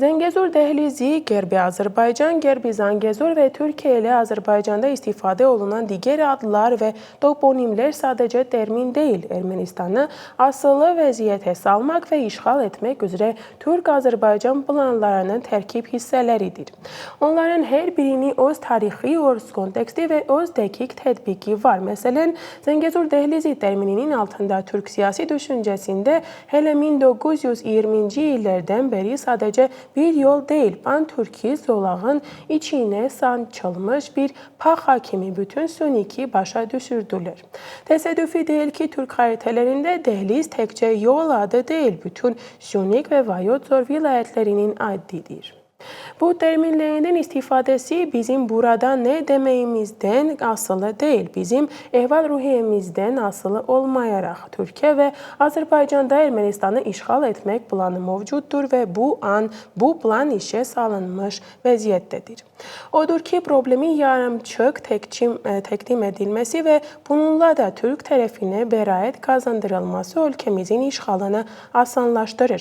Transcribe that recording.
Zengezur Dehlizi, Gerbi Azerbaycan, Gerbi Zangezur ve Türkiye ile Azerbaycan'da istifade olunan diğer adlar ve toponimler sadece termin değil, Ermenistan'ı asılı vaziyete salmak ve işgal etmek üzere Türk-Azerbaycan planlarının terkip hisseleridir. Onların her birinin öz tarihi, öz konteksti ve öz dakik tedbiki var. Mesela Zengezur Dehlizi termininin altında Türk siyasi düşüncesinde hele 1920. yıllardan beri sadece bir yol değil, pan-Türkiye zolağın içine saçılmış bir paha kimi bütün Süniki başa düşürdüler. Tesadüfi değil ki Türk haritalarında dehliz tekçe yol adı değil, bütün Sünik ve Vayotzor vilayetlerinin adıdır. Bu terminlerinin istifadesi bizim burada ne demeyimizden asılı değil, bizim ehval ruhiyemizden asılı olmayarak Türkiye ve Azerbaycan'da Ermenistan'ı işgal etmek planı mevcuttur ve bu plan işe salınmış vaziyettedir. Odur ki problemi yarımçık tekdim edilmesi ve bununla da Türk tarafına beraat kazandırılması ülkemizin işgalını asanlaştırır.